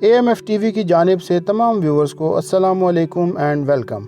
AMF TV की जानिब से तमाम व्यूवर्स को अस्सलाम वालेकुम एंड वेलकम।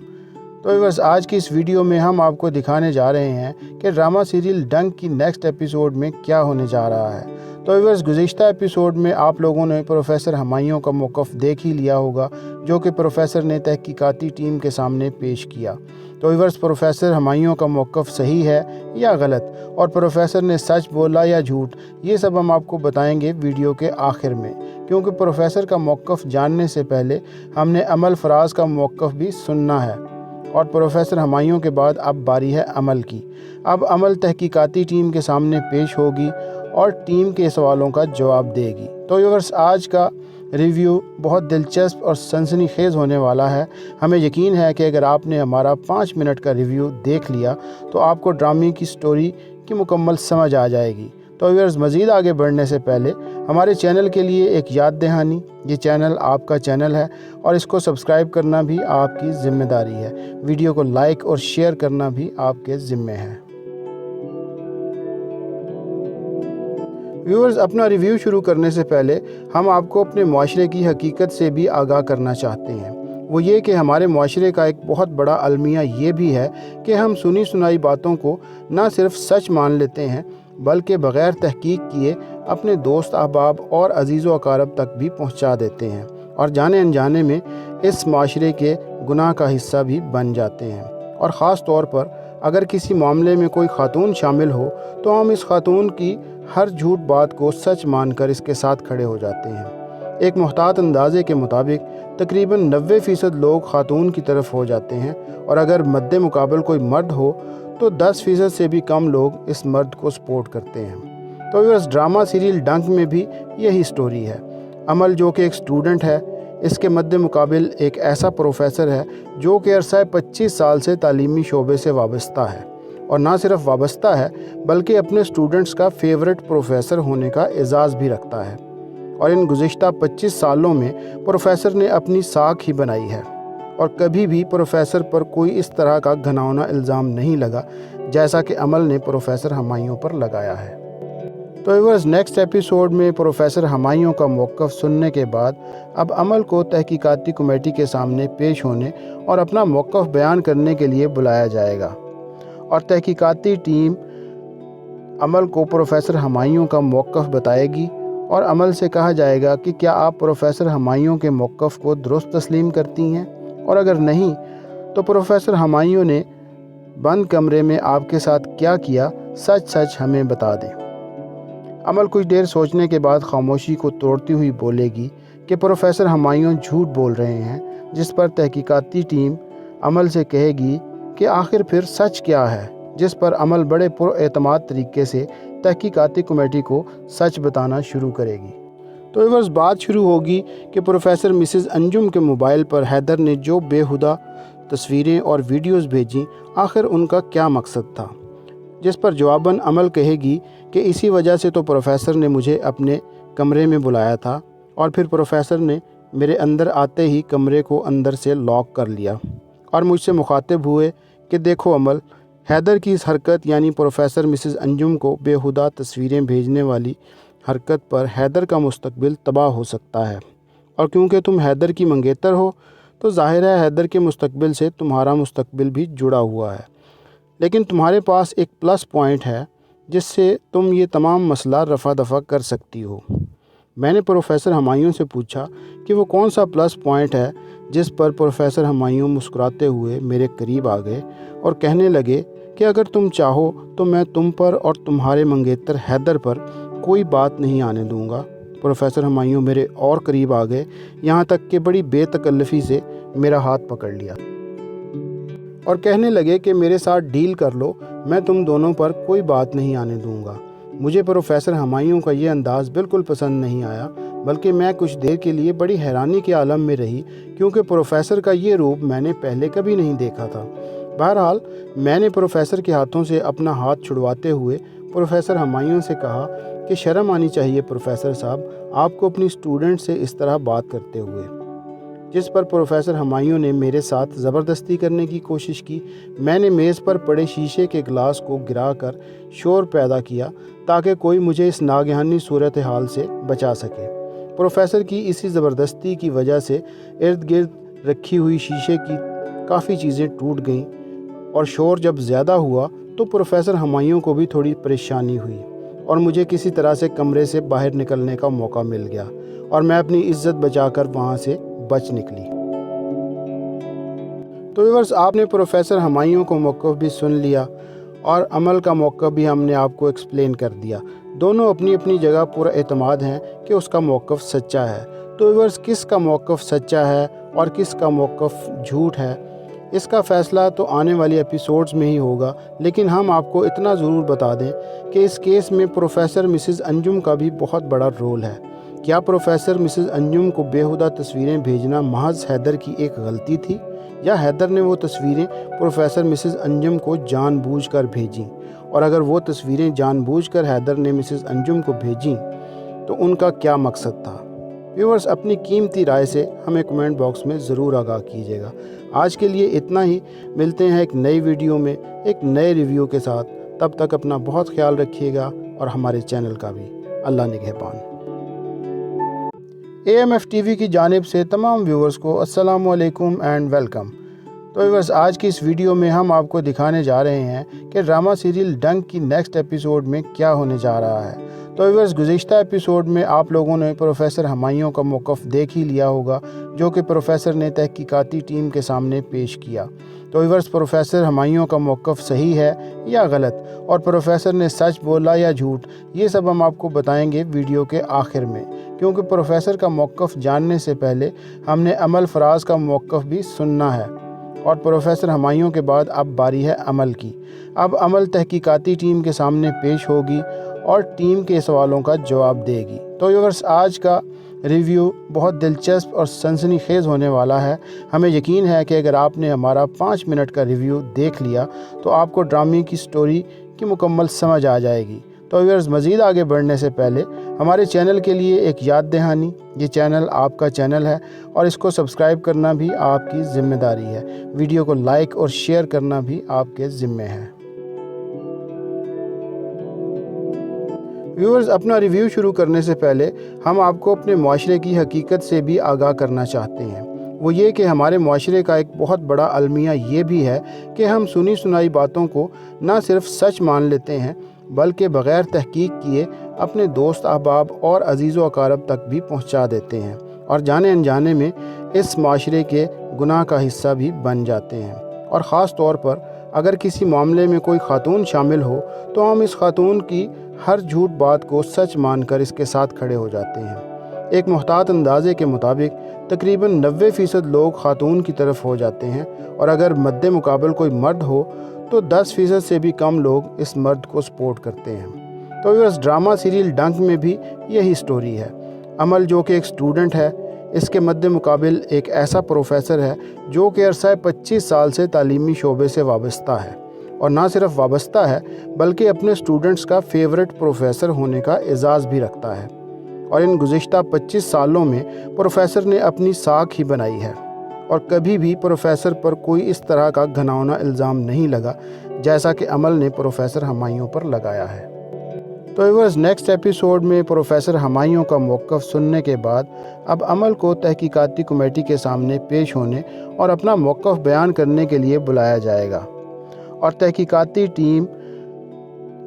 तो व्यूवर्स, आज की इस वीडियो में हम आपको दिखाने जा रहे हैं कि ड्रामा सीरियल डंक की नेक्स्ट एपिसोड में क्या होने जा रहा है। तो व्यूवर्स, गुज़िश्ता एपिसोड में आप लोगों ने प्रोफेसर हुमायूं का मौक़िफ़ देख ही लिया होगा, जो कि प्रोफेसर ने तहकीकाती टीम के सामने पेश किया। तो व्यूवर्स, प्रोफेसर हुमायूं का मौक़िफ़ सही है या गलत, और प्रोफेसर ने सच बोला या झूठ, ये सब हम आपको बताएंगे वीडियो के आखिर में। क्योंकि प्रोफेसर का मौक़िफ़ जानने से पहले हमने अमल फराज का मौक़िफ़ भी सुनना है, और प्रोफेसर हुमायूं के बाद अब बारी है अमल की। अब अमल तहकीकाती टीम के सामने पेश होगी और टीम के सवालों का जवाब देगी। तो व्यूअर्स, आज का रिव्यू बहुत दिलचस्प और सनसनीखेज़ होने वाला है। हमें यकीन है कि अगर आपने हमारा 5 मिनट का रिव्यू देख लिया तो आपको ड्रामे की स्टोरी की मुकम्मल समझ आ जाएगी। तो व्यूअर्स, मज़ीद आगे बढ़ने से पहले हमारे चैनल के लिए एक याद दहानी, ये चैनल आपका चैनल है और इसको सब्सक्राइब करना भी आपकी ज़िम्मेदारी है। वीडियो को लाइक और शेयर करना भी आपके ज़िम्मे है। व्यूअर्स, अपना रिव्यू शुरू करने से पहले हम आपको अपने माशरे की हकीकत से भी आगाह करना चाहते हैं। वो ये कि हमारे माशरे का एक बहुत बड़ा अलमिया ये भी है कि हम सुनी सुनाई बातों को ना सिर्फ सच मान लेते हैं, बल्कि बग़ैर तहकीक किए अपने दोस्त अहबाब और अजीज़ व अकारब तक भी पहुंचा देते हैं, और जाने अनजाने में इस माशरे के गुनाह का हिस्सा भी बन जाते हैं। और ख़ास तौर पर अगर किसी मामले में कोई खातून शामिल हो तो हम इस खातून की हर झूठ बात को सच मानकर इसके साथ खड़े हो जाते हैं। एक मुहतात अंदाजे के मुताबिक तकरीबन 90% लोग खातून की तरफ हो जाते हैं, और अगर मद्दे मुकाबल कोई मर्द हो तो 10% से भी कम लोग इस मर्द को सपोर्ट करते हैं। तो इस ड्रामा सीरियल डंक में भी यही स्टोरी है। अमल, जो कि एक स्टूडेंट है, इसके मद्दे मुकाबिल एक ऐसा प्रोफेसर है जो कि अरसा 25 साल से तालीमी शोबे से वाबस्ता है, और ना सिर्फ वाबस्ता है बल्कि अपने स्टूडेंट्स का फेवरेट प्रोफेसर होने का एजाज़ भी रखता है। और इन गुज़िश्ता 25 सालों में प्रोफेसर ने अपनी साख ही बनाई है, और कभी भी प्रोफेसर पर कोई इस तरह का घिनौना इल्ज़ाम नहीं लगा जैसा कि अमल ने प्रोफेसर हुमायूं पर लगाया है। तो व्यूअर्स, नेक्स्ट एपिसोड में प्रोफेसर हुमायूं का मौक़िफ़ सुनने के बाद अब अमल को तहकीकाती कमेटी के सामने पेश होने और अपना मौक़िफ़ बयान करने के लिए बुलाया जाएगा, और तहकीकाती टीम अमल को प्रोफेसर हुमायूं का मौक़िफ़ बताएगी, और अमल से कहा जाएगा कि क्या आप प्रोफेसर हुमायूं के मौक़िफ़ को दुरुस्त तस्लीम करती हैं, और अगर नहीं तो प्रोफेसर हुमायूं ने बंद कमरे में आपके साथ क्या किया, सच सच हमें बता दें। अमल कुछ देर सोचने के बाद खामोशी को तोड़ती हुई बोलेगी कि प्रोफेसर हुमायूं झूठ बोल रहे हैं, जिस पर तहकीकाती टीम अमल से कहेगी कि आखिर फिर सच क्या है, जिस पर अमल बड़े पुरएतमाद तरीके से तहकीकाती कमेटी को सच बताना शुरू करेगी। तो व्यूअर्स, बात शुरू होगी कि प्रोफेसर मिसेस अंजुम के मोबाइल पर हैदर ने जो बेहुदा तस्वीरें और वीडियोस भेजीं, आखिर उनका क्या मकसद था, जिस पर जवाबन अमल कहेगी कि इसी वजह से तो प्रोफेसर ने मुझे अपने कमरे में बुलाया था, और फिर प्रोफेसर ने मेरे अंदर आते ही कमरे को अंदर से लॉक कर लिया और मुझसे मुखातिब हुए कि देखो अमल, हैदर की इस हरकत, यानी प्रोफेसर मिसेस अंजुम को बेहुदा तस्वीरें भेजने वाली हरकत पर हैदर का मुस्तकबिल तबाह हो सकता है, और क्योंकि तुम हैदर की मंगेतर हो तो ज़ाहिर है हैदर के मुस्तकबिल से तुम्हारा मुस्तकबिल भी जुड़ा हुआ है। लेकिन तुम्हारे पास एक प्लस पॉइंट है जिससे तुम ये तमाम मसला रफ़ा दफ़ा कर सकती हो। मैंने प्रोफेसर हुमायूं से पूछा कि वो कौन सा प्लस पॉइंट है, जिस पर प्रोफेसर हुमायूं मुस्कुराते हुए मेरे करीब आ गए और कहने लगे कि अगर तुम चाहो तो मैं तुम पर और तुम्हारे मंगेतर हैदर पर कोई बात नहीं आने दूंगा। प्रोफेसर हुमायूं मेरे और करीब आ गए, यहाँ तक कि बड़ी बेतकल्लफ़ी से मेरा हाथ पकड़ लिया और कहने लगे कि मेरे साथ डील कर लो, मैं तुम दोनों पर कोई बात नहीं आने दूंगा। मुझे प्रोफेसर हुमायूं का ये अंदाज़ बिल्कुल पसंद नहीं आया, बल्कि मैं कुछ देर के लिए बड़ी हैरानी के आलम में रही, क्योंकि प्रोफेसर का ये रूप मैंने पहले कभी नहीं देखा था। बहरहाल, मैंने प्रोफेसर के हाथों से अपना हाथ छुड़वाते हुए प्रोफेसर हुमायूं से कहा कि शर्म आनी चाहिए प्रोफेसर साहब, आपको अपनी स्टूडेंट से इस तरह बात करते हुए। जिस पर प्रोफेसर हुमायूं ने मेरे साथ ज़बरदस्ती करने की कोशिश की। मैंने मेज़ पर पड़े शीशे के गिलास को गिराकर शोर पैदा किया ताकि कोई मुझे इस नागहानी सूरत हाल से बचा सके। प्रोफेसर की इसी ज़बरदस्ती की वजह से इर्द गिर्द रखी हुई शीशे की काफ़ी चीज़ें टूट गईं और शोर जब ज़्यादा हुआ तो प्रोफेसर हुमायूं को भी थोड़ी परेशानी हुई और मुझे किसी तरह से कमरे से बाहर निकलने का मौका मिल गया और मैं अपनी इज्जत बचाकर वहाँ से बच निकली। तो व्यूअर्स, आपने प्रोफेसर हुमायूं को मौक़िफ़ भी सुन लिया और अमल का मौक़िफ़ भी हमने आपको एक्सप्लेन कर दिया। दोनों अपनी अपनी जगह पूरा एतमाद हैं कि उसका मौक़िफ़ सच्चा है। तो व्यूअर्स, किसका मौक़िफ़ सच्चा है और किसका मौक़िफ़ झूठ है, इसका फ़ैसला तो आने वाली एपिसोड्स में ही होगा, लेकिन हम आपको इतना ज़रूर बता दें कि इस केस में प्रोफेसर मिसेस अंजुम का भी बहुत बड़ा रोल है। क्या प्रोफेसर मिसेस अंजुम को बेहुदा तस्वीरें भेजना महज हैदर की एक गलती थी, या हैदर ने वो तस्वीरें प्रोफेसर मिसेस अंजुम को जानबूझकर भेजीं? और अगर वो तस्वीरें जानबूझकर हैदर ने मिसेस अंजुम को भेजीं तो उनका क्या मकसद था? व्यूअर्स, अपनी कीमती राय से हमें कमेंट बॉक्स में ज़रूर आगाह कीजिएगा। आज के लिए इतना ही, मिलते हैं एक नई वीडियो में एक नए रिव्यू के साथ। तब तक अपना बहुत ख्याल रखिएगा और हमारे चैनल का भी। अल्लाह निगहबान। AMF TV की जानिब से तमाम व्यूअर्स को अस्सलाम वालेकुम एंड वेलकम। तो व्यूअर्स, आज की इस वीडियो में हम आपको दिखाने जा रहे हैं कि ड्रामा सीरियल डंक की नेक्स्ट एपिसोड में क्या होने जा रहा है। तो व्यूअर्स, गुज़िश्ता एपिसोड में आप लोगों ने प्रोफेसर हुमायूं का मौक़िफ़ देख ही लिया होगा, जो कि प्रोफेसर ने तहकीकाती टीम के सामने पेश किया। तो व्यूअर्स, प्रोफेसर हुमायूं का मौक़िफ़ सही है या गलत, और प्रोफेसर ने सच बोला या झूठ, ये सब हम आपको बताएंगे वीडियो के आखिर में। क्योंकि प्रोफेसर का मौक़िफ़ जानने से पहले हमने अमल फराज का मौक़िफ़ भी सुनना है, और प्रोफेसर हुमायूं के बाद अब बारी है अमल की। अब अमल तहकीकाती टीम के सामने पेश होगी और टीम के सवालों का जवाब देगी। तो व्यूअर्स, आज का रिव्यू बहुत दिलचस्प और सनसनीखेज़ होने वाला है। हमें यकीन है कि अगर आपने हमारा 5 मिनट का रिव्यू देख लिया तो आपको ड्रामे की स्टोरी की मुकम्मल समझ आ जाएगी। तो व्यूअर्स, मज़ीद आगे बढ़ने से पहले हमारे चैनल के लिए एक याद दहानी, ये चैनल आपका चैनल है और इसको सब्सक्राइब करना भी आपकी ज़िम्मेदारी है। वीडियो को लाइक और शेयर करना भी आपके ज़िम्मे है। व्यूअर्स, अपना रिव्यू शुरू करने से पहले हम आपको अपने माशरे की हकीकत से भी आगाह करना चाहते हैं। वो ये कि हमारे माशरे का एक बहुत बड़ा अलमिया ये भी है कि हम सुनी सुनाई बातों को ना सिर्फ सच मान लेते हैं, बल्कि बग़ैर तहकीक किए अपने दोस्त अहबाब और अजीज़ व अकारब तक भी पहुंचा देते हैं, और जाने अनजाने में इस माशरे के गुनाह का हिस्सा भी बन जाते हैं। और ख़ास तौर पर अगर किसी मामले में कोई खातून शामिल हो तो हम इस खातून की हर झूठ बात को सच मानकर इसके साथ खड़े हो जाते हैं। एक मुहतात अंदाजे के मुताबिक तकरीबन 90% लोग खातून की तरफ हो जाते हैं, और अगर मद्दे मुकाबल कोई मर्द हो तो 10% से भी कम लोग इस मर्द को सपोर्ट करते हैं। तो इस ड्रामा सीरियल डंक में भी यही स्टोरी है। अमल, जो कि एक स्टूडेंट है, इसके मद्दे मुकाबिल एक ऐसा प्रोफेसर है जो कि अरसा 25 साल से तालीमी शोबे से वाबस्ता है, और ना सिर्फ वाबस्ता है बल्कि अपने स्टूडेंट्स का फेवरेट प्रोफेसर होने का एजाज़ भी रखता है। और इन गुज़िश्ता 25 सालों में प्रोफेसर ने अपनी साख ही बनाई है, और कभी भी प्रोफेसर पर कोई इस तरह का घिनौना इल्ज़ाम नहीं लगा जैसा कि अमल ने प्रोफेसर हुमायूं पर लगाया है। तो व्यूअर्स, नेक्स्ट एपिसोड में प्रोफेसर हुमायूं का मौक़िफ़ सुनने के बाद अब अमल को तहकीकाती कमेटी के सामने पेश होने और अपना मौक़िफ़ बयान करने के लिए बुलाया जाएगा, और तहकीकाती टीम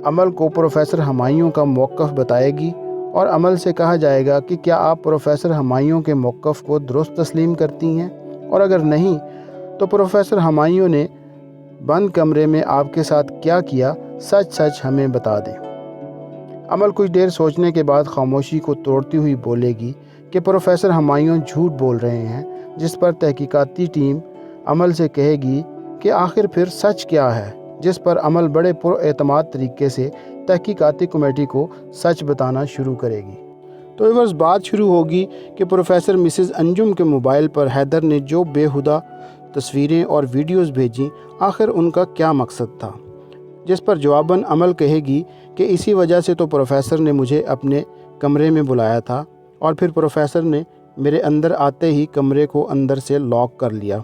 अमल को प्रोफेसर हुमायूं का मौक़िफ़ बताएगी, और अमल से कहा जाएगा कि क्या आप प्रोफेसर हुमायूं के मौक़िफ़ को दुरुस्त तस्लीम करती हैं, और अगर नहीं तो प्रोफेसर हुमायूं ने बंद कमरे में आपके साथ क्या किया, सच सच हमें बता दें। अमल कुछ देर सोचने के बाद खामोशी को तोड़ती हुई बोलेगी कि प्रोफेसर हुमायूं झूठ बोल रहे हैं, जिस पर तहकीकाती टीम अमल से कहेगी कि आखिर फिर सच क्या है, जिस पर अमल बड़े पुरएतमाद तरीके से तहकीकाती कमेटी को सच बताना शुरू करेगी। तो बस बात शुरू होगी कि प्रोफेसर मिसेस अंजुम के मोबाइल पर हैदर ने जो बेहुदा तस्वीरें और वीडियोस भेजीं, आखिर उनका क्या मकसद था, जिस पर जवाबन अमल कहेगी कि इसी वजह से तो प्रोफेसर ने मुझे अपने कमरे में बुलाया था, और फिर प्रोफेसर ने मेरे अंदर आते ही कमरे को अंदर से लॉक कर लिया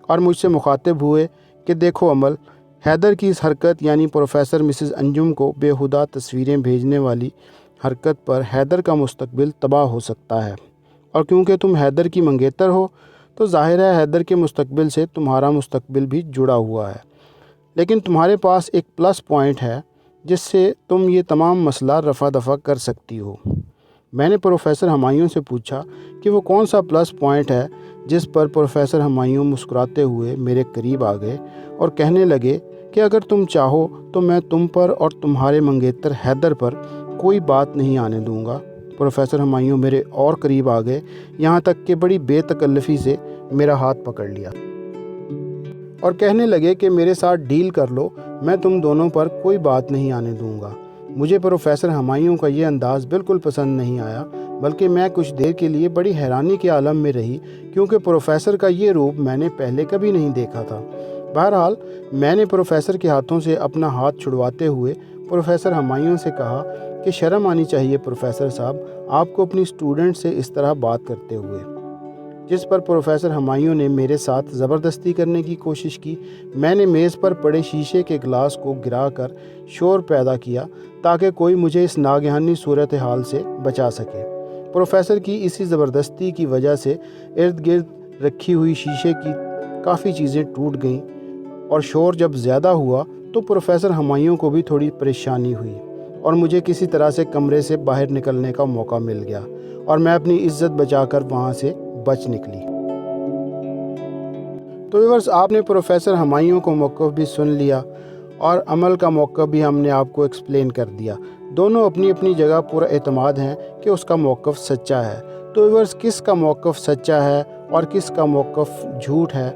और मुझसे मुखातिब हुए कि देखो अमल, हैदर की इस हरकत यानी प्रोफेसर मिसेस अंजुम को बेहुदा तस्वीरें भेजने वाली हरकत पर हैदर का मुस्तकबिल तबाह हो सकता है। اور کیونکہ تم حیدر کی منگیتر ہو تو ظاہر ہے حیدر کے مستقبل سے تمہارا مستقبل بھی جڑا ہوا ہے، لیکن تمہارے پاس ایک پلس پوائنٹ ہے جس سے تم یہ تمام مسئلہ رفع دفع کر سکتی ہو۔ میں نے پروفیسر ہمایوں سے پوچھا کہ وہ کون سا پلس پوائنٹ ہے، جس پر پروفیسر ہمایوں مسکراتے ہوئے میرے قریب آ گئے اور کہنے لگے کہ اگر تم چاہو تو میں تم پر اور تمہارے منگیتر حیدر پر کوئی بات نہیں آنے دوں گا۔ پروفیسر ہمایوں میرے اور قریب آ گئے، یہاں تک کہ بڑی بے تکلفی سے میرا ہاتھ پکڑ لیا اور کہنے لگے کہ میرے ساتھ ڈیل کر لو، میں تم دونوں پر کوئی بات نہیں آنے دوں گا۔ مجھے پروفیسر ہمایوں کا یہ انداز بالکل پسند نہیں آیا، بلکہ میں کچھ دیر کے لیے بڑی حیرانی کے عالم میں رہی، کیونکہ پروفیسر کا یہ روپ میں نے پہلے کبھی نہیں دیکھا تھا۔ بہرحال میں نے پروفیسر کے ہاتھوں سے اپنا ہاتھ چھڑواتے ہوئے پروفیسر ہمایوں سے کہا کہ شرم آنی چاہیے پروفیسر صاحب آپ کو اپنی اسٹوڈنٹ سے اس طرح بات کرتے ہوئے، جس پر پروفیسر ہمایوں نے میرے ساتھ زبردستی کرنے کی کوشش کی۔ میں نے میز پر پڑے شیشے کے گلاس کو گرا کر شور پیدا کیا تاکہ کوئی مجھے اس ناگہانی صورتحال سے بچا سکے۔ پروفیسر کی اسی زبردستی کی وجہ سے ارد گرد رکھی ہوئی شیشے کی کافی چیزیں ٹوٹ گئیں، اور شور جب زیادہ ہوا تو پروفیسر ہمایوں کو بھی تھوڑی پریشانی ہوئی اور مجھے کسی طرح سے کمرے سے باہر نکلنے کا موقع مل گیا اور میں اپنی عزت بچا کر وہاں سے بچ نکلی۔ تو ویورز، آپ نے پروفیسر ہمایوں کو موقف بھی سن لیا اور عمل کا موقف بھی ہم نے آپ کو ایکسپلین کر دیا۔ دونوں اپنی اپنی جگہ پورا اعتماد ہیں کہ اس کا موقف سچا ہے۔ تو ویورز، کس کا موقف سچا ہے اور کس کا موقف جھوٹ ہے،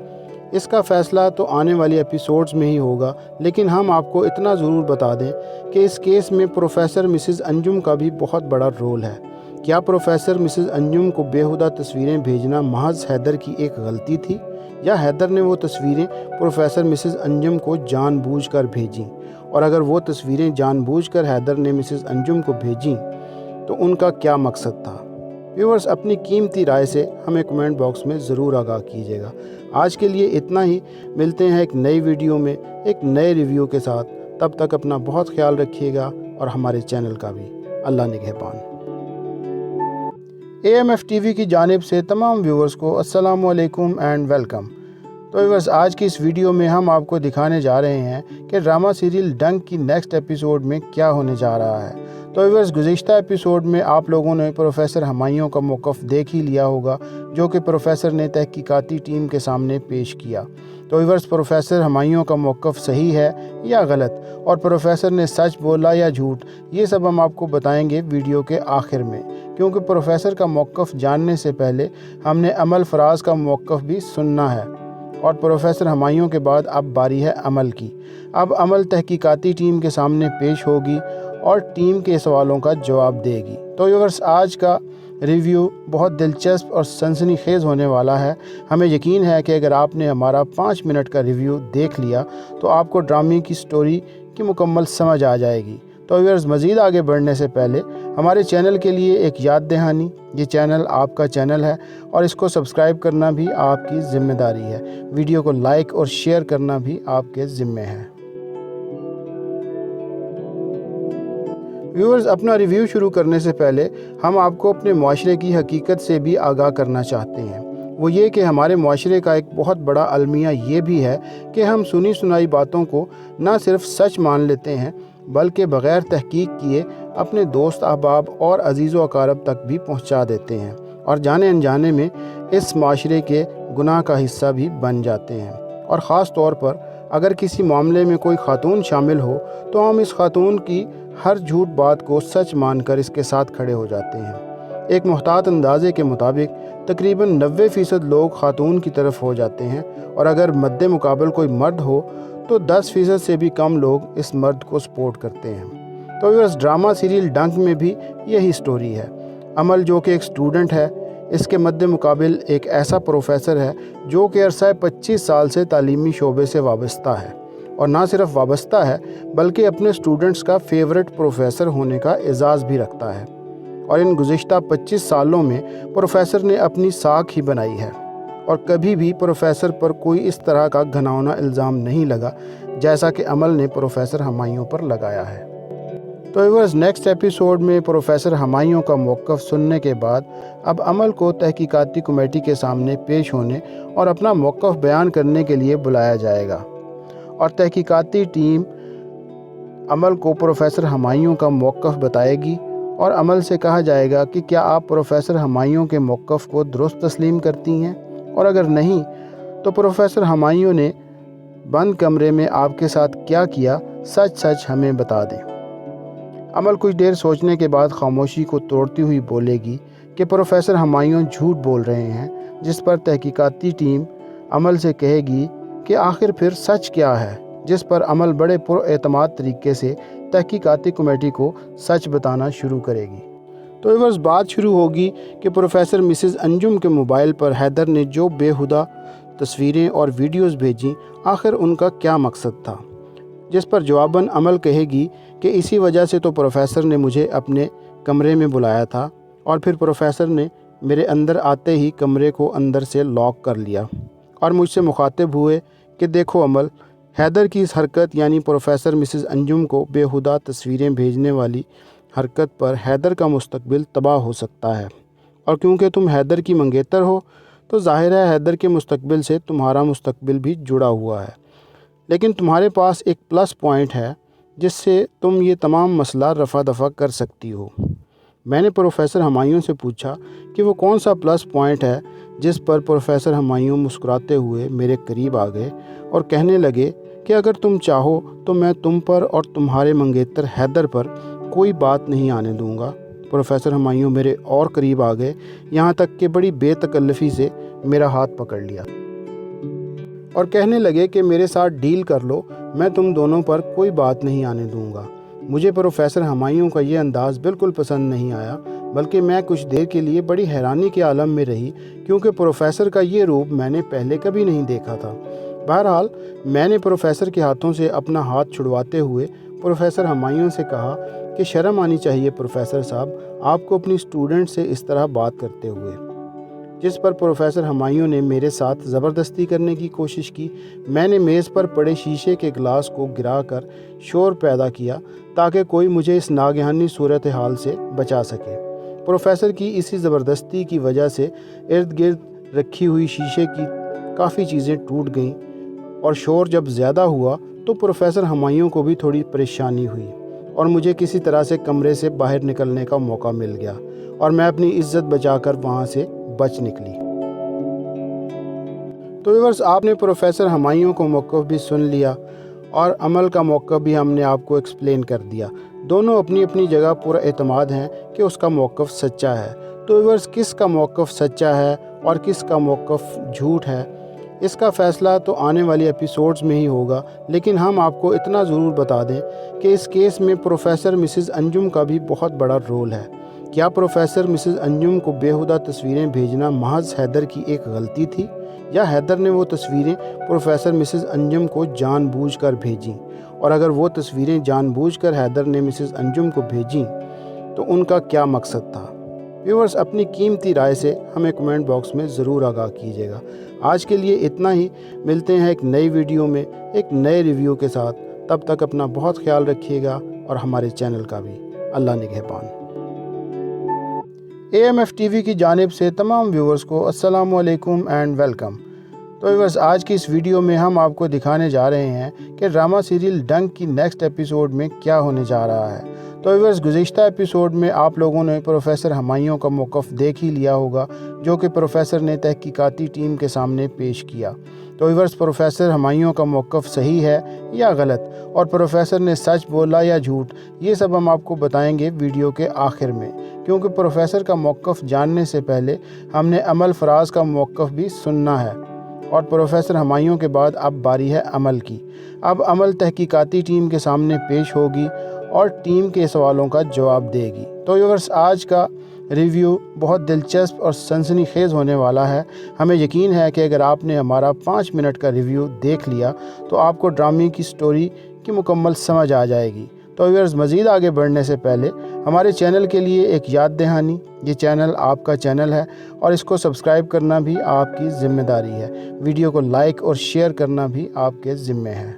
اس کا فیصلہ تو آنے والی ایپیسوڈز میں ہی ہوگا، لیکن ہم آپ کو اتنا ضرور بتا دیں کہ اس کیس میں پروفیسر مسز انجم کا بھی بہت بڑا رول ہے۔ کیا پروفیسر مسز انجم کو بیہودہ تصویریں بھیجنا محض حیدر کی ایک غلطی تھی، یا حیدر نے وہ تصویریں پروفیسر مسز انجم کو جان بوجھ کر بھیجیں؟ اور اگر وہ تصویریں جان بوجھ کر حیدر نے مسز انجم کو بھیجیں تو ان کا کیا مقصد تھا؟ ویورز، اپنی قیمتی رائے سے ہمیں کمنٹ باکس میں ضرور آگاہ کیجیے گا۔ آج کے لیے اتنا ہی، ملتے ہیں ایک نئی ویڈیو میں ایک نئے ریویو کے ساتھ۔ تب تک اپنا بہت خیال رکھیے گا اور ہمارے چینل کا بھی۔ اللہ نگہبان۔ AMF TV کی جانب سے تمام ویورز کو السلام علیکم اینڈ ویلکم۔ تو ویورز، آج کی اس ویڈیو میں ہم آپ کو دکھانے جا رہے ہیں کہ ڈرامہ سیریل ڈنک کی نیکسٹ ایپیسوڈ میں کیا ہونے جا رہا ہے۔ تو ویورز، گزشتہ ایپیسوڈ میں آپ لوگوں نے پروفیسر ہمایوں کا موقف دیکھ ہی لیا ہوگا، جو کہ پروفیسر نے تحقیقاتی ٹیم کے سامنے پیش کیا۔ تو ویورز، پروفیسر ہمایوں کا موقف صحیح ہے یا غلط، اور پروفیسر نے سچ بولا یا جھوٹ، یہ سب ہم آپ کو بتائیں گے ویڈیو کے آخر میں، کیونکہ پروفیسر کا موقف جاننے سے پہلے ہم نے عمل فراز کا موقف بھی سننا ہے، اور پروفیسر ہمایوں کے بعد اب باری ہے عمل کی۔ اب عمل تحقیقاتی ٹیم کے سامنے پیش ہوگی اور ٹیم کے سوالوں کا جواب دے گی۔ تو ویورز، آج کا ریویو بہت دلچسپ اور سنسنی خیز ہونے والا ہے۔ ہمیں یقین ہے کہ اگر آپ نے ہمارا 5 منٹ کا ریویو دیکھ لیا تو آپ کو ڈرامے کی سٹوری کی مکمل سمجھ آ جائے گی۔ تو ویورز، مزید آگے بڑھنے سے پہلے ہمارے چینل کے لیے ایک یاد دہانی، یہ چینل آپ کا چینل ہے اور اس کو سبسکرائب کرنا بھی آپ کی ذمہ داری ہے۔ ویڈیو کو لائک اور شیئر کرنا بھی آپ کے ذمے ہے۔ ویورز، اپنا ریویو شروع کرنے سے پہلے ہم آپ کو اپنے معاشرے کی حقیقت سے بھی آگاہ کرنا چاہتے ہیں۔ وہ یہ کہ ہمارے معاشرے کا ایک بہت بڑا المیہ یہ بھی ہے کہ ہم سنی سنائی باتوں کو نہ صرف سچ مان لیتے ہیں، بلکہ بغیر تحقیق کیے اپنے دوست احباب اور عزیز و اقارب تک بھی پہنچا دیتے ہیں، اور جانے انجانے میں اس معاشرے کے گناہ کا حصہ بھی بن جاتے ہیں۔ اور خاص طور پر اگر کسی معاملے میں کوئی خاتون شامل ہو تو ہم اس خاتون کی ہر جھوٹ بات کو سچ مان کر اس کے ساتھ کھڑے ہو جاتے ہیں۔ ایک محتاط اندازے کے مطابق تقریباً 90% لوگ خاتون کی طرف ہو جاتے ہیں، اور اگر مد مقابل کوئی مرد ہو تو 10% سے بھی کم لوگ اس مرد کو سپورٹ کرتے ہیں۔ تو اس ڈرامہ سیریل ڈنک میں بھی یہی سٹوری ہے۔ عمل، جو کہ ایک سٹوڈنٹ ہے، اس کے مد مقابل ایک ایسا پروفیسر ہے جو کہ عرصہ 25 سال سے تعلیمی شعبے سے وابستہ ہے، اور نہ صرف وابستہ ہے بلکہ اپنے سٹوڈنٹس کا فیورٹ پروفیسر ہونے کا اعزاز بھی رکھتا ہے۔ اور ان گزشتہ 25 سالوں میں پروفیسر نے اپنی ساکھ ہی بنائی ہے، اور کبھی بھی پروفیسر پر کوئی اس طرح کا گھناؤنا الزام نہیں لگا جیسا کہ عمل نے پروفیسر ہمایوں پر لگایا ہے۔ تو व्यूअर्स नेक्स्ट एपिसोड में प्रोफेसर हमायूं का मौक़िफ़ सुनने के बाद अब अमल को तहकीकाती कमेटी के सामने पेश होने और अपना मौक़िफ़ बयान करने के लिए बुलाया जाएगा और तहकीकाती टीम अमल को प्रोफेसर हमायूं का मौक़िफ़ बताएगी और अमल से कहा जाएगा कि क्या आप प्रोफेसर हमायूं के मौक़िफ़ को दुरुस्त तस्लीम करती हैं, और अगर नहीं तो प्रोफेसर हमायूं ने बंद कमरे में आपके साथ क्या किया, सच सच हमें बता दें। अमल कुछ देर सोचने के बाद खामोशी को तोड़ती हुई बोलेगी कि प्रोफेसर हमायूं झूठ बोल रहे हैं, जिस पर तहकीकाती टीम अमल से कहेगी कि आखिर फिर सच क्या है, जिस पर अमल बड़े पुरएतमाद तरीके से तहकीकाती कमेटी को सच बताना शुरू करेगी। तो व्यूअर्स बात शुरू होगी कि प्रोफेसर मिसेस अंजुम के मोबाइल पर हैदर ने जो बेहुदा तस्वीरें और वीडियोस भेजीं, आखिर उनका क्या मकसद था, जिस पर जवाबन अमल कहेगी कि इसी वजह से तो प्रोफेसर ने मुझे अपने कमरे में बुलाया था और फिर प्रोफेसर ने मेरे अंदर आते ही कमरे को अंदर से लॉक कर लिया और मुझसे मुखातिब हुए कि देखो अमल, हैदर की इस हरकत यानी प्रोफेसर मिसेस अंजुम को बेहुदा तस्वीरें भेजने वाली हरकत पर हैदर का मुस्तकबिल तबाह हो सकता है, और क्योंकि तुम हैदर की मंगेतर हो तो ज़ाहिर है हैदर के मुस्तकबिल से तुम्हारा मुस्तकबिल भी जुड़ा हुआ है। लेकिन तुम्हारे पास एक प्लस पॉइंट है जिससे तुम ये तमाम मसला रफ़ा दफ़ा कर सकती हो। मैंने प्रोफेसर हमायूं से पूछा कि वो कौन सा प्लस पॉइंट है, जिस पर प्रोफेसर हमायूं मुस्कुराते हुए मेरे करीब आ गए और कहने लगे कि अगर तुम चाहो तो मैं तुम पर और तुम्हारे मंगेतर हैदर पर कोई बात नहीं आने दूंगा। प्रोफेसर हमायूं मेरे और करीब आ गए, यहाँ तक कि बड़ी बेतकल्लफ़ी से मेरा हाथ पकड़ लिया और कहने लगे कि मेरे साथ डील कर लो, मैं तुम दोनों पर कोई बात नहीं आने दूंगा। मुझे प्रोफेसर हमायूं का ये अंदाज़ बिल्कुल पसंद नहीं आया, बल्कि मैं कुछ देर के लिए बड़ी हैरानी के आलम में रही, क्योंकि प्रोफेसर का ये रूप मैंने पहले कभी नहीं देखा था। बहरहाल मैंने प्रोफेसर के हाथों से अपना हाथ छुड़वाते हुए प्रोफेसर हमायूं से कहा कि शर्म आनी चाहिए प्रोफेसर साहब, आपको अपनी स्टूडेंट से इस तरह बात करते हुए। जिस पर प्रोफेसर हमायूं ने मेरे साथ ज़बरदस्ती करने की कोशिश की। मैंने मेज़ पर पड़े शीशे के गिलास को गिराकर शोर पैदा किया ताकि कोई मुझे इस नागहानी सूरत हाल से बचा सके। प्रोफेसर की इसी ज़बरदस्ती की वजह से इर्द गिर्द रखी हुई शीशे की काफ़ी चीज़ें टूट गईं और शोर जब ज़्यादा हुआ तो प्रोफेसर हमायूं को भी थोड़ी परेशानी हुई और मुझे किसी तरह से कमरे से बाहर निकलने का मौका मिल गया और मैं अपनी इज्जत बचाकर वहाँ से बच निकली। तो व्यूअर्स आपने प्रोफेसर हमायूं को मौक़िफ़ भी सुन लिया और अमल का मौक़िफ़ भी हमने आपको एक्सप्लेन कर दिया। दोनों अपनी अपनी जगह पूरा एतमाद हैं कि उसका मौक़िफ़ सच्चा है। तो व्यूअर्स किसका मौक़िफ़ सच्चा है और किसका मौक़िफ़ झूठ है, इसका फ़ैसला तो आने वाली एपिसोड्स में ही होगा, लेकिन हम आपको इतना ज़रूर बता दें कि इस केस में प्रोफेसर मिसेस अंजुम का भी बहुत बड़ा रोल है। क्या प्रोफेसर मिसेस अंजुम को बेहुदा तस्वीरें भेजना महज हैदर की एक गलती थी, या हैदर ने वो तस्वीरें प्रोफेसर मिसेस अंजुम को जानबूझकर भेजीं, और अगर वो तस्वीरें जानबूझकर हैदर ने मिसेस अंजुम को भेजीं तो उनका क्या मकसद था। व्यूअर्स अपनी कीमती राय से हमें कमेंट बॉक्स में ज़रूर आगाह कीजिएगा। आज के लिए इतना ही, मिलते हैं एक नई वीडियो में एक नए रिव्यू के साथ। तब तक अपना बहुत ख्याल रखिएगा और हमारे चैनल का भी। अल्लाह निगहबान। AMF TV की जानिब से तमाम व्यूअर्स को अस्सलाम वालेकुम एंड वेलकम। तो व्यूअर्स आज की इस वीडियो में हम आपको दिखाने जा रहे हैं कि ड्रामा सीरियल डंक की नेक्स्ट एपिसोड में क्या होने जा रहा है। तो व्यूअर्स गुज़िश्ता एपिसोड में आप लोगों ने प्रोफेसर हमायूं का मौक़िफ़ देख ही लिया होगा, जो कि प्रोफेसर ने तहकीकाती टीम के सामने पेश किया। तो व्यूअर्स प्रोफेसर हमायूं का मौक़िफ़ सही है या गलत, और प्रोफेसर ने सच बोला या झूठ, ये सब हम आपको बताएंगे वीडियो के आखिर में, क्योंकि प्रोफेसर का मौक़िफ़ जानने से पहले हमने अमल फराज का मौक़िफ़ भी सुनना है। और प्रोफेसर हमायूं के बाद अब बारी है अमल की। अब अमल तहकीकाती टीम के सामने पेश होगी और टीम के सवालों का जवाब देगी। तो व्यूअर्स आज का रिव्यू बहुत दिलचस्प और सनसनीखेज़ होने वाला है। हमें यकीन है कि अगर आपने हमारा 5 मिनट का रिव्यू देख लिया तो आपको ड्रामे की स्टोरी की मुकम्मल समझ आ जाएगी। तो व्यूअर्स मज़ीद आगे बढ़ने से पहले हमारे चैनल के लिए एक याद दहानी, ये चैनल आपका चैनल है और इसको सब्सक्राइब करना भी आपकी ज़िम्मेदारी है। वीडियो को लाइक और शेयर करना भी आपके ज़िम्मे है।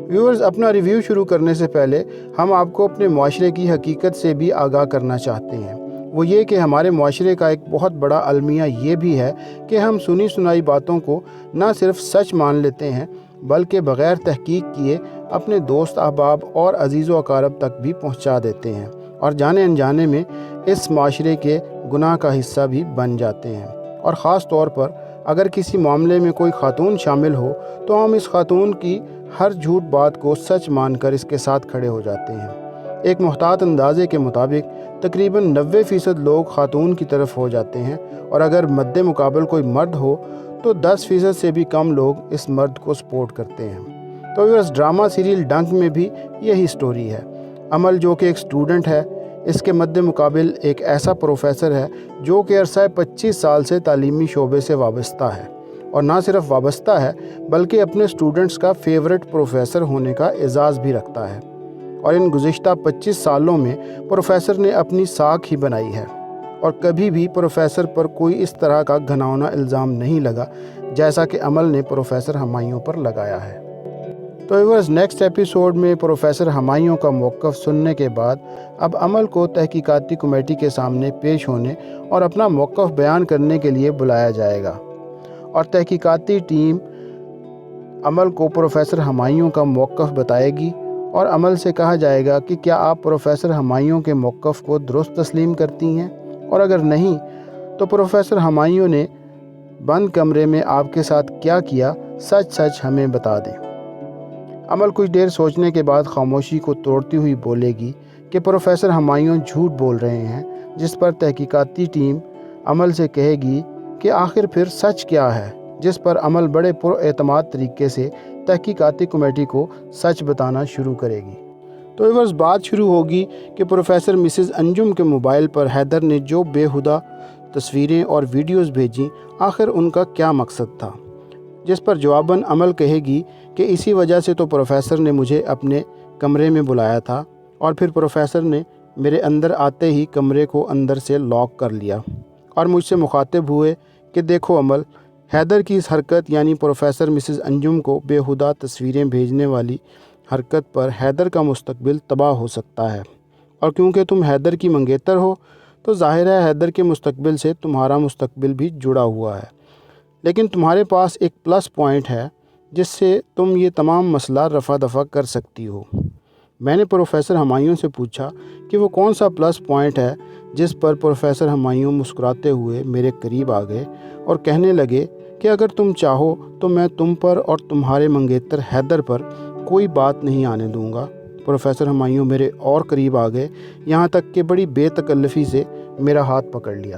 व्यूअर्स, अपना रिव्यू शुरू करने से पहले हम आपको अपने माशरे की हकीकत से भी आगाह करना चाहते हैं। वो ये कि हमारे माशरे का एक बहुत बड़ा अलमिया ये भी है कि हम सुनी सुनाई बातों को ना सिर्फ सच मान लेते हैं बल्कि बग़ैर तहकीक किए अपने दोस्त अहबाब और अजीज़ व अकारब तक भी पहुंचा देते हैं और जाने अनजाने में इस माशरे के गुनाह का हिस्सा भी बन जाते हैं। और ख़ास तौर पर अगर किसी मामले में कोई खातून शामिल हो तो हम इस खातून की हर झूठ बात को सच मानकर इसके साथ खड़े हो जाते हैं। एक मुहतात अंदाज़े के मुताबिक तकरीबन 90% लोग खातून की तरफ हो जाते हैं और अगर मद्दे मुकाबल कोई मर्द हो तो 10% से भी कम लोग इस मर्द को सपोर्ट करते हैं। तो इस ड्रामा सीरियल डंक में भी यही स्टोरी है। अमल जो कि एक स्टूडेंट है, इसके मद्दे मुकाबिल एक ऐसा प्रोफेसर है जो कि अरसा 25 साल से तालीमी शोबे से वाबस्ता है और ना सिर्फ वाबस्ता है बल्कि अपने स्टूडेंट्स का फेवरेट प्रोफेसर होने का एजाज़ भी रखता है। और इन गुज़िश्ता 25 सालों में प्रोफेसर ने अपनी साख ही बनाई है और कभी भी प्रोफेसर पर कोई इस तरह का घिनौना इल्ज़ाम नहीं लगा जैसा कि अमल ने प्रोफेसर हुमायूं पर लगाया है। तो व्यूअर्स, नेक्स्ट एपिसोड में प्रोफेसर हुमायूं का मौक़िफ़ सुनने के बाद अब अमल को तहकीकाती कमेटी के सामने पेश होने और अपना मौक़िफ़ बयान करने के लिए बुलाया जाएगा और तहकीकाती टीम अमल को प्रोफेसर हुमायूं का मौक़िफ़ बताएगी और अमल से कहा जाएगा कि क्या आप प्रोफेसर हुमायूं के मौक़िफ़ को दुरुस्त तस्लीम करती हैं, और अगर नहीं तो प्रोफेसर हुमायूं ने बंद कमरे में आपके साथ क्या किया सच सच हमें बता दें। अमल कुछ देर सोचने के बाद खामोशी को तोड़ती हुई बोलेगी कि प्रोफेसर हुमायूं झूठ बोल रहे हैं, जिस पर तहकीकाती टीम अमल से कहेगी कि आखिर फिर सच क्या है, जिस पर अमल बड़े पुरएतमाद तरीके से तहकीकाती कमेटी को सच बताना शुरू करेगी। तो व्यूअर्स, बात शुरू होगी कि प्रोफेसर मिसेस अंजुम के मोबाइल पर हैदर ने जो बेहुदा तस्वीरें और वीडियोस भेजी, आखिर उनका क्या मकसद था, जिस पर जवाबन अमल कहेगी कि इसी वजह से तो प्रोफेसर ने मुझे अपने कमरे में बुलाया था और फिर प्रोफेसर ने मेरे अंदर आते ही कमरे को अंदर से लॉक कर लिया और मुझसे मुखातिब हुए कि देखो अमल, हैदर की इस हरकत यानी प्रोफेसर मिसेस अंजुम को बेहुदा तस्वीरें भेजने वाली हरकत पर हैदर का मुस्तकबिल तबाह हो सकता है, और क्योंकि तुम हैदर की मंगेतर हो तो ज़ाहिर है हैदर के मुस्तकबिल से तुम्हारा मुस्तकबिल भी जुड़ा हुआ है। लेकिन तुम्हारे पास एक प्लस पॉइंट है जिससे तुम ये तमाम मसला रफ़ा दफ़ा कर सकती हो। मैंने प्रोफेसर हुमायूं से पूछा कि वो कौन सा प्लस पॉइंट है, जिस पर प्रोफेसर हुमायूं मुस्कुराते हुए मेरे करीब आ गए और कहने लगे कि अगर तुम चाहो तो मैं तुम पर और तुम्हारे मंगेतर हैदर पर कोई बात नहीं आने दूंगा। प्रोफेसर हुमायूं मेरे और करीब आ गए, यहाँ तक कि बड़ी बेतकल्लफ़ी से मेरा हाथ पकड़ लिया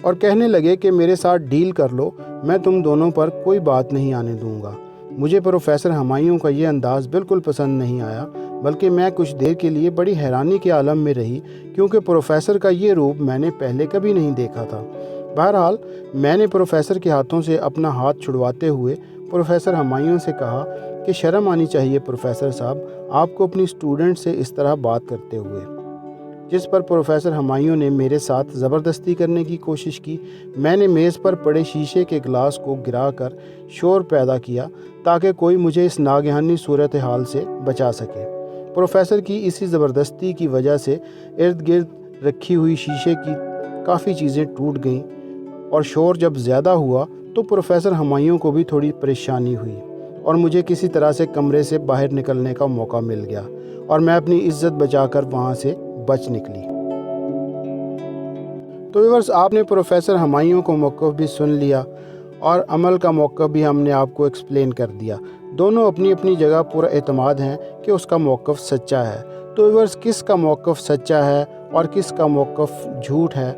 और कहने लगे कि मेरे साथ डील कर लो, मैं तुम दोनों पर कोई बात नहीं आने दूंगा। मुझे प्रोफेसर हुमायूं का ये अंदाज़ बिल्कुल पसंद नहीं आया, बल्कि मैं कुछ देर के लिए बड़ी हैरानी के आलम में रही, क्योंकि प्रोफेसर का ये रूप मैंने पहले कभी नहीं देखा था। बहरहाल मैंने प्रोफेसर के हाथों से अपना हाथ छुड़वाते हुए प्रोफेसर हुमायूं से कहा कि शर्म आनी चाहिए प्रोफेसर साहब, आपको अपनी स्टूडेंट से इस तरह बात करते हुए। जिस पर प्रोफेसर हुमायूं ने मेरे साथ ज़बरदस्ती करने की कोशिश की। मैंने मेज़ पर पड़े शीशे के गिलास को गिराकर शोर पैदा किया ताकि कोई मुझे इस नागहानी सूरत हाल से बचा सके। प्रोफेसर की इसी ज़बरदस्ती की वजह से इर्द गिर्द रखी हुई शीशे की काफ़ी चीज़ें टूट गईं और शोर जब ज़्यादा हुआ तो प्रोफेसर हुमायूं को भी थोड़ी परेशानी हुई और मुझे किसी तरह से कमरे से बाहर निकलने का मौका मिल गया और मैं अपनी इज्जत बचाकर वहाँ से बच निकली। तो व्यूअर्स, आपने प्रोफेसर हुमायूं को मौक़िफ़ भी सुन लिया और अमल का मौक़िफ़ भी हमने आपको एक्सप्लेन कर दिया। दोनों अपनी अपनी जगह पूरा एतमाद हैं कि उसका मौक़िफ़ सच्चा है। तो व्यूअर्स, किसका मौक़िफ़ सच्चा है और किसका मौक़िफ़ झूठ है,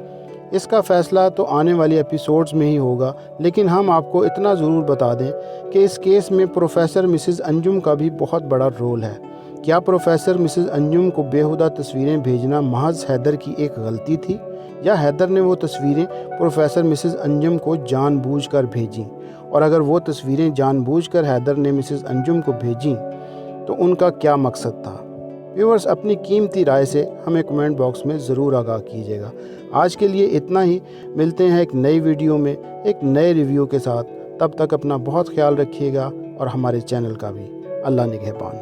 इसका फ़ैसला तो आने वाली एपिसोड्स में ही होगा, लेकिन हम आपको इतना ज़रूर बता दें कि इस केस में प्रोफेसर मिसेस अंजुम का भी बहुत बड़ा रोल है। क्या प्रोफेसर मिसेस अंजुम को बेहुदा तस्वीरें भेजना महज हैदर की एक गलती थी, या हैदर ने वो तस्वीरें प्रोफेसर मिसेस अंजुम को जानबूझकर भेजीं? और अगर वो तस्वीरें जानबूझकर हैदर ने मिसेस अंजुम को भेजीं तो उनका क्या मकसद था? व्यूअर्स, अपनी कीमती राय से हमें कमेंट बॉक्स में ज़रूर आगाह कीजिएगा। आज के लिए इतना ही, मिलते हैं एक नई वीडियो में एक नए रिव्यू के साथ। तब तक अपना बहुत ख्याल रखिएगा और हमारे चैनल का भी। अल्लाह निगहबान।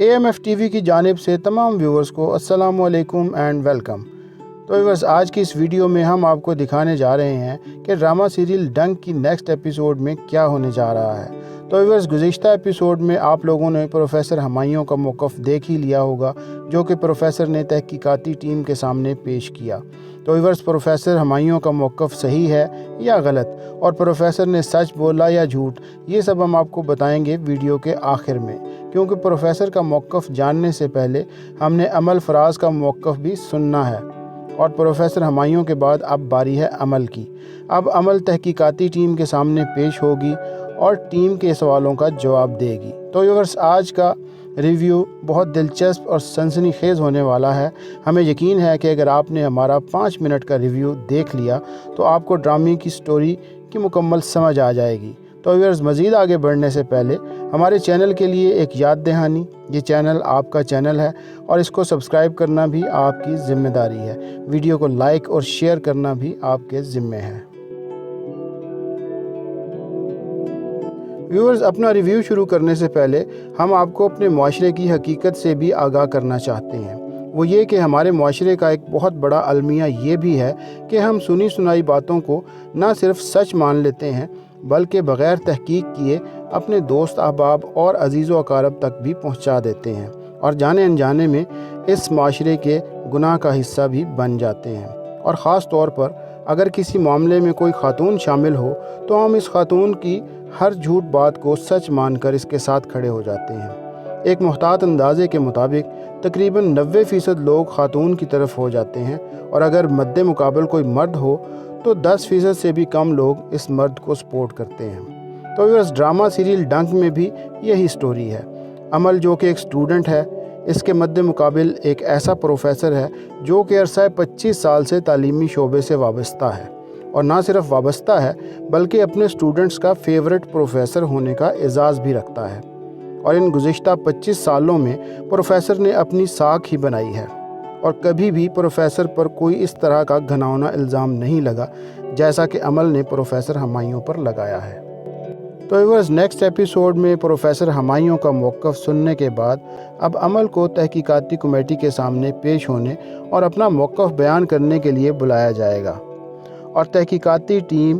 AMF TV की जानिब से तमाम व्यूवर्स को अस्सलामु अलैकुम एंड वेलकम। तो व्यूवर्स, आज की इस वीडियो में हम आपको दिखाने जा रहे हैं कि ड्रामा सीरियल डंक की नेक्स्ट एपिसोड में क्या होने जा रहा है। तो व्यूवर्स, गुज़िश्ता एपिसोड में आप लोगों ने प्रोफेसर हुमायूं का मौक़िफ़ देख ही लिया होगा, जो कि प्रोफेसर ने तहकीकाती टीम के सामने पेश किया। तो व्यूवर्स, प्रोफेसर हुमायूं का मौक़िफ़ सही है या गलत, और प्रोफेसर ने सच बोला या झूठ, ये सब हम आपको बताएंगे वीडियो के आखिर में। क्योंकि प्रोफेसर का मौक़िफ़ जानने से पहले हमने अमल फराज का मौक़िफ़ भी सुनना है, और प्रोफेसर हुमायूं के बाद अब बारी है अमल की। अब अमल तहकीकाती टीम के सामने पेश होगी और टीम के सवालों का जवाब देगी। तो व्यूअर्स, आज का रिव्यू बहुत दिलचस्प और सनसनीखेज़ होने वाला है। हमें यकीन है कि अगर आपने हमारा 5 मिनट का रिव्यू देख लिया तो आपको ड्रामे की स्टोरी की मुकम्मल समझ आ जाएगी। तो व्यूअर्स, मज़ीद आगे बढ़ने से पहले हमारे चैनल के लिए एक याद दहानी, ये चैनल आपका चैनल है और इसको सब्सक्राइब करना भी आपकी ज़िम्मेदारी है। वीडियो को लाइक और शेयर करना भी आपके ज़िम्मे है। व्यूअर्स, अपना रिव्यू शुरू करने से पहले हम आपको अपने माशरे की हकीकत से भी आगाह करना चाहते हैं। वो ये कि हमारे माशरे का एक बहुत बड़ा अलमिया ये भी है कि हम सुनी सुनाई बातों को ना सिर्फ सच मान लेते हैं, बल्कि बग़ैर तहकीक किए अपने दोस्त अहबाब और अजीज़ व अकारब तक भी पहुंचा देते हैं, और जाने अनजाने में इस माशरे के गुनाह का हिस्सा भी बन जाते हैं। और ख़ास तौर पर अगर किसी मामले में कोई खातून शामिल हो तो हम इस खातून की हर झूठ बात को सच मानकर इसके साथ खड़े हो जाते हैं। एक मुहतात अंदाज़े के मुताबिक तकरीबन 90% लोग खातून की तरफ हो जाते हैं, और अगर मद्दे मुकाबल कोई मर्द हो तो 10% से भी कम लोग इस मर्द को सपोर्ट करते हैं। तो इस ड्रामा सीरियल डंक में भी यही स्टोरी है। अमल, जो कि एक स्टूडेंट है, इसके मद्दे मुकाबिल एक ऐसा प्रोफेसर है जो कि अरसा 25 साल से तालीमी शोबे से वाबस्ता है, और ना सिर्फ वाबस्ता है बल्कि अपने स्टूडेंट्स का फेवरेट प्रोफेसर होने का एजाज़ भी रखता है। और इन गुज़िश्ता 25 सालों में प्रोफेसर ने अपनी साख ही बनाई है, और कभी भी प्रोफेसर पर कोई इस तरह का घिनौना इल्ज़ाम नहीं लगा जैसा कि अमल ने प्रोफेसर हुमायूं पर लगाया है। तो व्यूअर्स, नेक्स्ट एपिसोड में प्रोफेसर हुमायूं का मौक़िफ़ सुनने के बाद अब अमल को तहकीकाती कमेटी के सामने पेश होने और अपना मौक़िफ़ बयान करने के लिए बुलाया जाएगा, और तहकीकाती टीम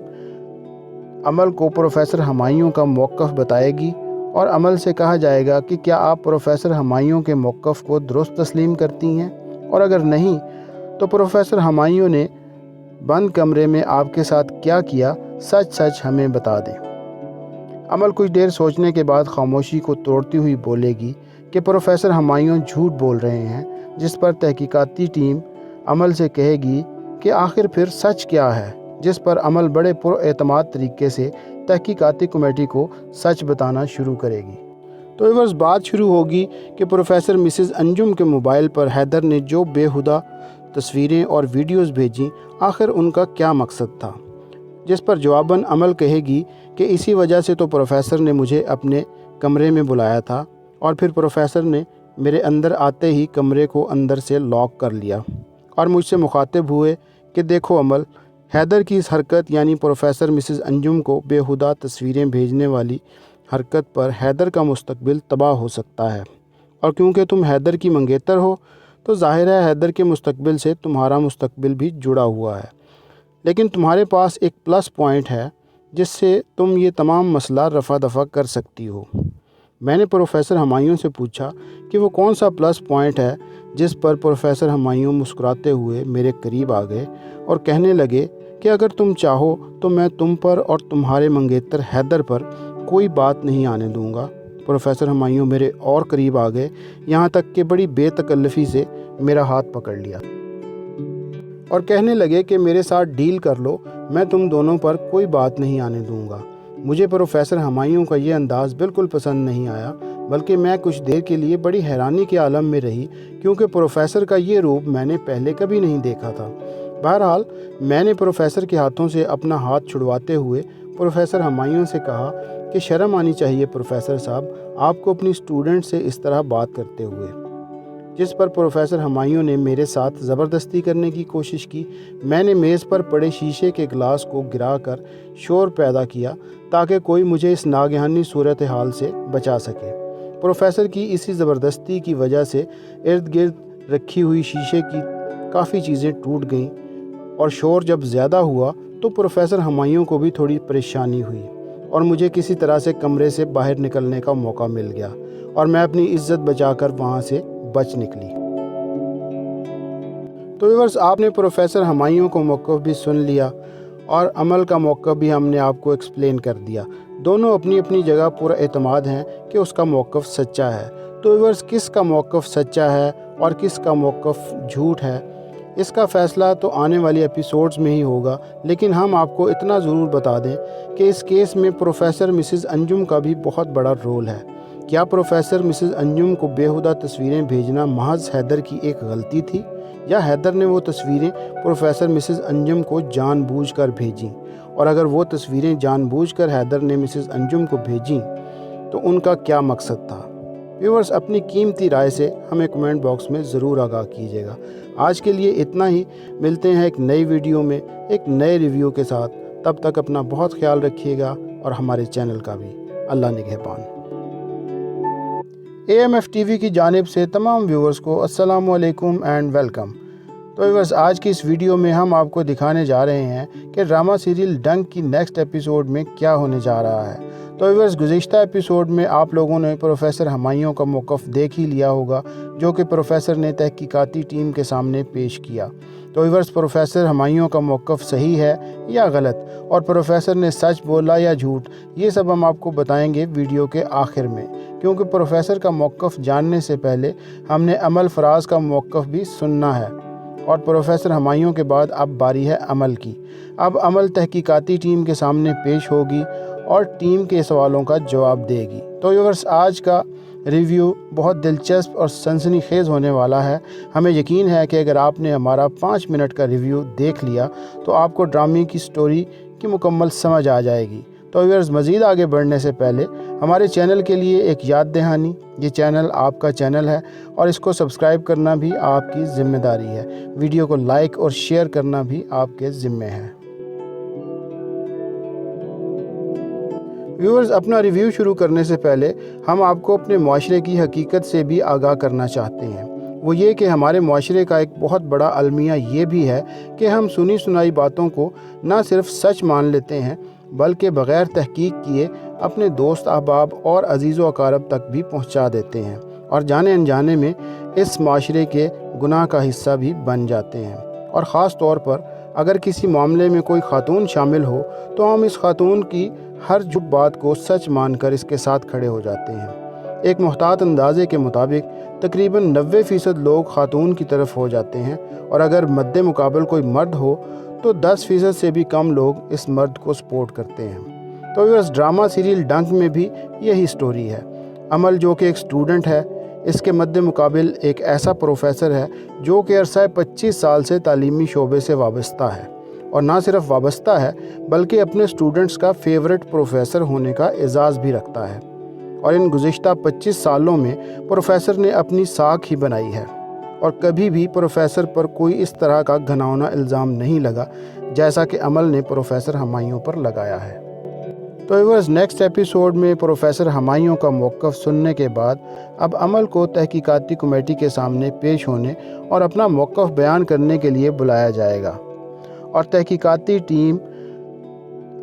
अमल को प्रोफेसर हुमायूं का मौक़िफ़ बताएगी, और अमल से कहा जाएगा कि क्या आप प्रोफेसर हुमायूं के मौक़िफ़ को दुरुस्त तस्लीम करती हैं, और अगर नहीं तो प्रोफेसर हुमायूं ने बंद कमरे में आपके साथ क्या किया, सच सच हमें बता दें। अमल कुछ देर सोचने के बाद खामोशी को तोड़ती हुई बोलेगी कि प्रोफेसर हुमायूं झूठ बोल रहे हैं, जिस पर तहकीकाती टीम अमल से कहेगी कि आखिर फिर सच क्या है, जिस पर अमल बड़े पुरएतमाद तरीके से तहकीकाती कमेटी को सच बताना शुरू करेगी। तो व्यूअर्स, बात शुरू होगी कि प्रोफेसर मिसेस अंजुम के मोबाइल पर हैदर ने जो बेहुदा तस्वीरें और वीडियोस भेजीं, आखिर उनका क्या मकसद था, जिस पर जवाबन अमल कहेगी कि इसी वजह से तो प्रोफेसर ने मुझे अपने कमरे में बुलाया था, और फिर प्रोफेसर ने मेरे अंदर आते ही कमरे को अंदर से लॉक कर लिया और मुझसे मुखातिब हुए कि देखो अमल, हैदर की इस हरकत यानी प्रोफेसर मिसेस अंजुम को बेहुदा तस्वीरें भेजने वाली हरकत पर हैदर का मुस्तकबिल तबाह हो सकता है, और क्योंकि तुम हैदर की मंगेतर हो तो ज़ाहिर है हैदर के मुस्तकबिल से तुम्हारा मुस्तकबिल भी जुड़ा हुआ है। लेकिन तुम्हारे पास एक प्लस पॉइंट है जिससे तुम ये तमाम मसला रफ़ा दफ़ा कर सकती हो। मैंने प्रोफेसर हुमायूं से पूछा कि वो कौन सा प्लस पॉइंट है, जिस पर प्रोफेसर हुमायूं मुस्कुराते हुए मेरे करीब आ गए और कहने लगे कि अगर तुम चाहो तो मैं तुम पर और तुम्हारे मंगेतर हैदर पर कोई बात नहीं आने दूंगा। प्रोफेसर हुमायूं मेरे और करीब आ गए, यहाँ तक कि बड़ी बेतकल्लफ़ी से मेरा हाथ पकड़ लिया और कहने लगे कि मेरे साथ डील कर लो, मैं तुम दोनों पर कोई बात नहीं आने दूंगा। मुझे प्रोफेसर हुमायूं का ये अंदाज़ बिल्कुल पसंद नहीं आया, बल्कि मैं कुछ देर के लिए बड़ी हैरानी के आलम में रही, क्योंकि प्रोफेसर का ये रूप मैंने पहले कभी नहीं देखा था। बहरहाल मैंने प्रोफेसर के हाथों से अपना हाथ छुड़वाते हुए प्रोफेसर हुमायूं से कहा कि शर्म आनी चाहिए प्रोफेसर साहब, आपको अपनी स्टूडेंट से इस तरह बात करते हुए। जिस पर प्रोफेसर हुमायूं ने मेरे साथ ज़बरदस्ती करने की कोशिश की। मैंने मेज़ पर पड़े शीशे के गिलास को गिराकर शोर पैदा किया ताकि कोई मुझे इस नागहानी सूरत हाल से बचा सके। प्रोफेसर की इसी ज़बरदस्ती की वजह से इर्द गिर्द रखी हुई शीशे की काफ़ी चीज़ें टूट गईं और शोर जब ज़्यादा हुआ तो प्रोफेसर हुमायूं को भी थोड़ी परेशानी हुई और मुझे किसी तरह से कमरे से बाहर निकलने का मौका मिल गया और मैं अपनी इज्जत बचाकर वहाँ से बच निकली। तो व्यूअर्स, आपने प्रोफेसर हुमायूं को मौक़िफ़ भी सुन लिया और अमल का मौक़िफ़ भी हमने आपको एक्सप्लेन कर दिया। दोनों अपनी अपनी जगह पूरा एतमाद हैं कि उसका मौक़िफ़ सच्चा है। तो व्यूअर्स, किसका मौक़िफ़ सच्चा है और किसका मौक़िफ़ झूठ है, इसका फ़ैसला तो आने वाली एपिसोड्स में ही होगा, लेकिन हम आपको इतना ज़रूर बता दें कि इस केस में प्रोफेसर मिसेस अंजुम का भी बहुत बड़ा रोल है। क्या प्रोफेसर मिसेस अंजुम को बेहुदा तस्वीरें भेजना महज हैदर की एक गलती थी, या हैदर ने वो तस्वीरें प्रोफेसर मिसेस अंजुम को जानबूझकर भेजीं? और अगर वो तस्वीरें जानबूझकर हैदर ने मिसेस अंजुम को भेजीं तो उनका क्या मकसद था? व्यूअर्स, अपनी कीमती राय से हमें कमेंट बॉक्स में ज़रूर आगाह कीजिएगा। आज के लिए इतना ही, मिलते हैं एक नई वीडियो में एक नए रिव्यू के साथ। तब तक अपना बहुत ख्याल रखिएगा और हमारे चैनल का भी। अल्लाह निगहबान। AMF TV की जानिब से तमाम व्यूअर्स को अस्सलामु अलैकुम एंड वेलकम। तो व्यूअर्स, आज की इस वीडियो में हम आपको दिखाने जा रहे हैं कि ड्रामा सीरियल डंक की नेक्स्ट एपिसोड में क्या होने जा रहा है। तो व्यूअर्स, गुज़िश्ता एपिसोड में आप लोगों ने प्रोफेसर हुमायूं का मौक़िफ़ देख ही लिया होगा, जो कि प्रोफेसर ने तहकीकाती टीम के सामने पेश किया। तो व्यूअर्स, प्रोफेसर हुमायूं का मौक़िफ़ सही है या गलत, और प्रोफेसर ने सच बोला या झूठ, ये सब हम आपको बताएंगे वीडियो के आखिर में। क्योंकि प्रोफेसर का मौक़िफ़ जानने से पहले हमने अमल फराज का मौक़िफ़ भी सुनना है, और प्रोफेसर हुमायूं के बाद अब बारी है अमल की। अब अमल तहकीकाती टीम के सामने पेश होगी और टीम के सवालों का जवाब देगी। तो व्यूअर्स, आज का रिव्यू बहुत दिलचस्प और सनसनीखेज़ होने वाला है। हमें यकीन है कि अगर आपने हमारा 5 मिनट का रिव्यू देख लिया तो आपको ड्रामे की स्टोरी की मुकम्मल समझ आ जाएगी। तो व्यूअर्स, मज़ीद आगे बढ़ने से पहले हमारे चैनल के लिए एक याद दहानी, ये चैनल आपका चैनल है और इसको सब्सक्राइब करना भी आपकी ज़िम्मेदारी है। वीडियो को लाइक और शेयर करना भी आपके ज़िम्मे है। व्यूअर्स, अपना रिव्यू शुरू करने से पहले हम आपको अपने माशरे की हकीकत से भी आगाह करना चाहते हैं। वो ये कि हमारे माशरे का एक बहुत बड़ा अलमिया ये भी है कि हम सुनी सुनाई बातों को ना सिर्फ सच मान लेते हैं, बल्कि बग़ैर तहकीक किए अपने दोस्त अहबाब और अजीज़ व अकारब तक भी पहुंचा देते हैं, और जाने अनजाने में इस माशरे के गुनाह का हिस्सा भी बन जाते हैं। और ख़ास तौर पर अगर किसी मामले में कोई खातून शामिल हो तो हम इस खातून की हर झूठ बात को सच मानकर इसके साथ खड़े हो जाते हैं। एक मुहतात अंदाजे के मुताबिक तकरीबन 90% लोग खातून की तरफ हो जाते हैं, और अगर मद्दे मुकाबल कोई मर्द हो तो 10% से भी कम लोग इस मर्द को सपोर्ट करते हैं। तो इस ड्रामा सीरियल डंक में भी यही स्टोरी है। अमल, जो कि एक स्टूडेंट है, इसके मद्दे मुकाबिल एक ऐसा प्रोफेसर है जो कि अरसा 25 साल से तालीमी शोबे से वाबस्ता है, और ना सिर्फ वाबस्ता है बल्कि अपने स्टूडेंट्स का फेवरेट प्रोफेसर होने का एजाज़ भी रखता है। और इन गुज़िश्ता 25 सालों में प्रोफेसर ने अपनी साख ही बनाई है, और कभी भी प्रोफेसर पर कोई इस तरह का घिनौना इल्ज़ाम नहीं लगा जैसा कि अमल ने प्रोफेसर हुमायूं पर लगाया है। तो व्यूअर्स, नेक्स्ट एपिसोड में प्रोफेसर हुमायूं का मौक़िफ़ सुनने के बाद अब अमल को तहकीकाती कमेटी के सामने पेश होने और अपना मौक़िफ़ बयान करने के लिए बुलाया जाएगा, और तहकीकाती टीम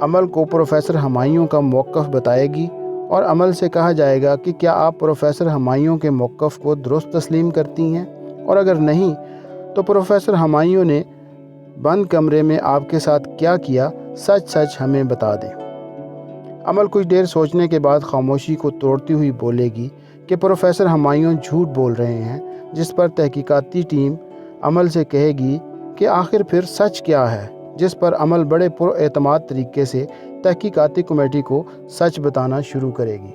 अमल को प्रोफेसर हुमायूं का मौक़िफ़ बताएगी, और अमल से कहा जाएगा कि क्या आप प्रोफेसर हुमायूं के मौक़िफ़ को दुरुस्त तस्लीम करती हैं, और अगर नहीं तो प्रोफेसर हुमायूं ने बंद कमरे में आपके साथ क्या किया, सच सच हमें बता दें। अमल कुछ देर सोचने के बाद खामोशी को तोड़ती हुई बोलेगी कि प्रोफेसर हुमायूं झूठ बोल रहे हैं, जिस पर तहकीकाती टीम अमल से कहेगी कि आखिर फिर सच क्या है, जिस पर अमल बड़े पुरएतमाद तरीके से तहकीकाती कमेटी को सच बताना शुरू करेगी।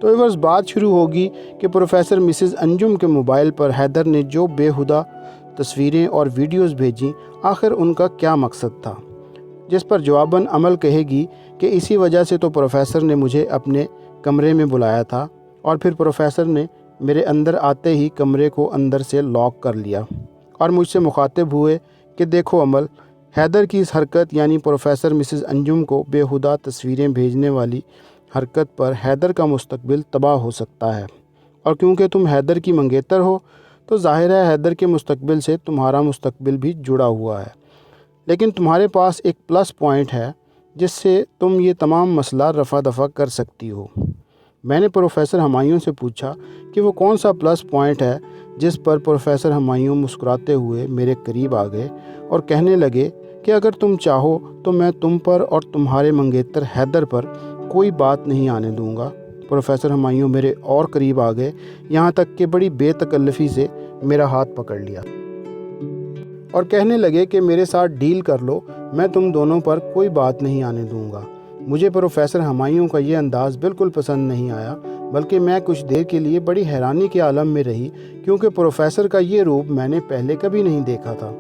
तो व्यूअर्स, बात शुरू होगी कि प्रोफेसर मिसेस अंजुम के मोबाइल पर हैदर ने जो बेहुदा तस्वीरें और वीडियोस भेजीं, आखिर उनका क्या मकसद था, जिस पर जवाबन अमल कहेगी कि इसी वजह से तो प्रोफेसर ने मुझे अपने कमरे में बुलाया था, और फिर प्रोफेसर ने میرے اندر آتے ہی کمرے کو اندر سے لاک کر لیا اور مجھ سے مخاطب ہوئے کہ دیکھو عمل، حیدر کی اس حرکت یعنی پروفیسر مسز انجم کو بیہودہ تصویریں بھیجنے والی حرکت پر حیدر کا مستقبل تباہ ہو سکتا ہے، اور کیونکہ تم حیدر کی منگیتر ہو تو ظاہر ہے حیدر کے مستقبل سے تمہارا مستقبل بھی جڑا ہوا ہے، لیکن تمہارے پاس ایک پلس پوائنٹ ہے جس سے تم یہ تمام مسئلہ رفع دفع کر سکتی ہو۔ میں نے پروفیسر ہمایوں سے پوچھا کہ وہ کون سا پلس پوائنٹ ہے، جس پر پروفیسر ہمایوں مسکراتے ہوئے میرے قریب آ گئے اور کہنے لگے کہ اگر تم چاہو تو میں تم پر اور تمہارے منگیتر حیدر پر کوئی بات نہیں آنے دوں گا۔ پروفیسر ہمایوں میرے اور قریب آ گئے، یہاں تک کہ بڑی بے تکلفی سے میرا ہاتھ پکڑ لیا اور کہنے لگے کہ میرے ساتھ ڈیل کر لو، میں تم دونوں پر کوئی بات نہیں آنے دوں گا۔ مجھے پروفیسر ہمایوں کا یہ انداز بالکل پسند نہیں آیا، بلکہ میں کچھ دیر کے لیے بڑی حیرانی کے عالم میں رہی، کیونکہ پروفیسر کا یہ روپ میں نے پہلے کبھی نہیں دیکھا تھا۔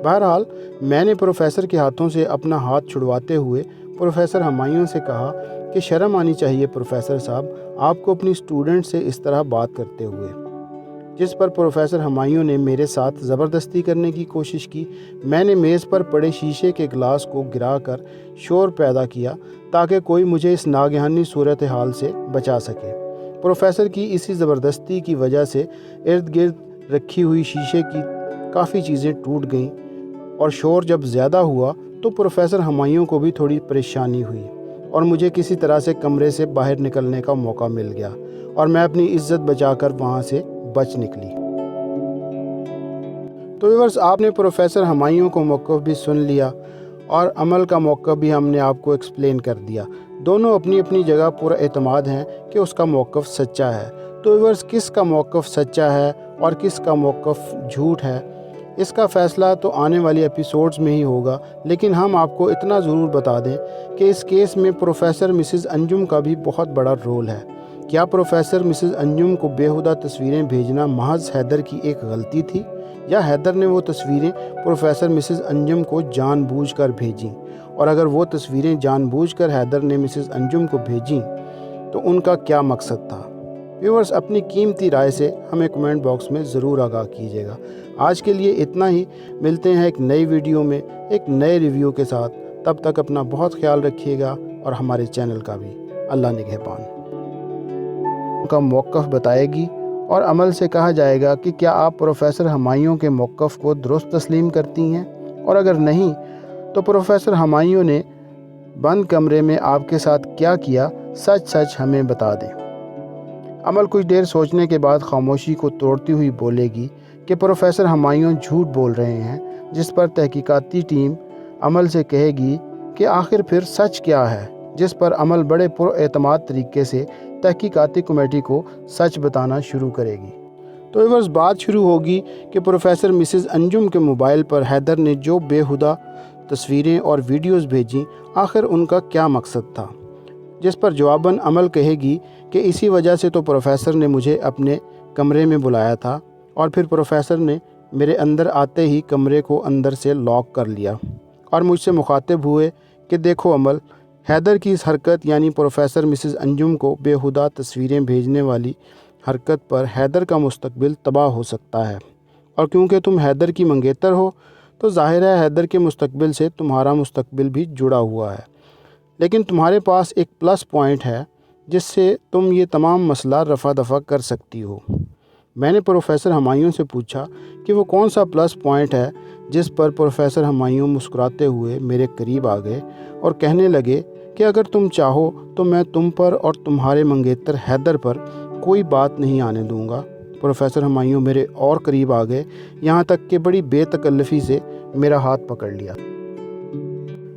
بہرحال میں نے پروفیسر کے ہاتھوں سے اپنا ہاتھ چھڑواتے ہوئے پروفیسر ہمایوں سے کہا کہ شرم آنی چاہیے پروفیسر صاحب، آپ کو اپنی اسٹوڈنٹ سے اس طرح بات کرتے ہوئے، جس پر پروفیسر ہمایوں نے میرے ساتھ زبردستی کرنے کی کوشش کی۔ میں نے میز پر پڑے شیشے کے گلاس کو گرا کر شور پیدا کیا تاکہ کوئی مجھے اس ناگہانی صورتحال سے بچا سکے۔ پروفیسر کی اسی زبردستی کی وجہ سے ارد گرد رکھی ہوئی شیشے کی کافی چیزیں ٹوٹ گئیں، اور شور جب زیادہ ہوا تو پروفیسر ہمایوں کو بھی تھوڑی پریشانی ہوئی اور مجھے کسی طرح سے کمرے سے باہر نکلنے کا موقع مل گیا اور میں اپنی عزت بچا کر وہاں سے بچ نکلی۔ تو ویورز، آپ نے پروفیسر ہمایوں کو موقف بھی سن لیا اور عمل کا موقف بھی ہم نے آپ کو ایکسپلین کر دیا۔ دونوں اپنی اپنی جگہ پورا اعتماد ہیں کہ اس کا موقف سچا ہے۔ تو ویورز، کس کا موقف سچا ہے اور کس کا موقف جھوٹ ہے، اس کا فیصلہ تو آنے والی ایپیسوڈز میں ہی ہوگا، لیکن ہم آپ کو اتنا ضرور بتا دیں کہ اس کیس میں پروفیسر مسز انجم کا بھی بہت بڑا رول ہے۔ کیا پروفیسر مسز انجم کو بیہودہ تصویریں بھیجنا محض حیدر کی ایک غلطی تھی، یا حیدر نے وہ تصویریں پروفیسر مسز انجم کو جان بوجھ کر بھیجیں؟ اور اگر وہ تصویریں جان بوجھ کر حیدر نے مسز انجم کو بھیجیں تو ان کا کیا مقصد تھا؟ ویورز، اپنی قیمتی رائے سے ہمیں کمنٹ باکس میں ضرور آگاہ کیجیے گا۔ آج کے لیے اتنا ہی، ملتے ہیں ایک نئی ویڈیو میں ایک نئے ریویو کے ساتھ۔ تب تک اپنا بہت خیال رکھیے گا اور ہمارے چینل کا بھی۔ اللہ نگہبان۔ کا موقف بتائے گی اور عمل سے کہا جائے گا کہ کیا آپ پروفیسر ہمایوں کے موقف کو درست تسلیم کرتی ہیں، اور اگر نہیں تو پروفیسر ہمایوں نے بند کمرے میں آپ کے ساتھ کیا کیا، سچ سچ ہمیں بتا دیں۔ عمل کچھ دیر سوچنے کے بعد خاموشی کو توڑتی ہوئی بولے گی کہ پروفیسر ہمایوں جھوٹ بول رہے ہیں، جس پر تحقیقاتی ٹیم عمل سے کہے گی کہ آخر پھر سچ کیا ہے، جس پر عمل بڑے پر اعتماد طریقے سے تحقیقاتی کمیٹی کو سچ بتانا شروع کرے گی۔ تو ایورز، بات شروع ہوگی کہ پروفیسر مسز انجم کے موبائل پر حیدر نے جو بیہودہ تصویریں اور ویڈیوز بھیجیں، آخر ان کا کیا مقصد تھا، جس پر جواباً عمل کہے گی کہ اسی وجہ سے تو پروفیسر نے مجھے اپنے کمرے میں بلایا تھا، اور پھر پروفیسر نے میرے اندر آتے ہی کمرے کو اندر سے لاک کر لیا اور مجھ سے مخاطب ہوئے کہ دیکھو عمل، حیدر کی اس حرکت یعنی پروفیسر مسز انجم کو بیہودہ تصویریں بھیجنے والی حرکت پر حیدر کا مستقبل تباہ ہو سکتا ہے، اور کیونکہ تم حیدر کی منگیتر ہو تو ظاہر ہے حیدر کے مستقبل سے تمہارا مستقبل بھی جڑا ہوا ہے، لیکن تمہارے پاس ایک پلس پوائنٹ ہے جس سے تم یہ تمام مسئلہ رفع دفع کر سکتی ہو۔ میں نے پروفیسر ہمایوں سے پوچھا کہ وہ کون سا پلس پوائنٹ ہے، جس پر پروفیسر ہمایوں مسکراتے ہوئے میرے قریب آ گئے اور کہنے لگے کہ اگر تم چاہو تو میں تم پر اور تمہارے منگیتر حیدر پر کوئی بات نہیں آنے دوں گا۔ پروفیسر ہمایوں میرے اور قریب آ گئے، یہاں تک کہ بڑی بے تکلفی سے میرا ہاتھ پکڑ لیا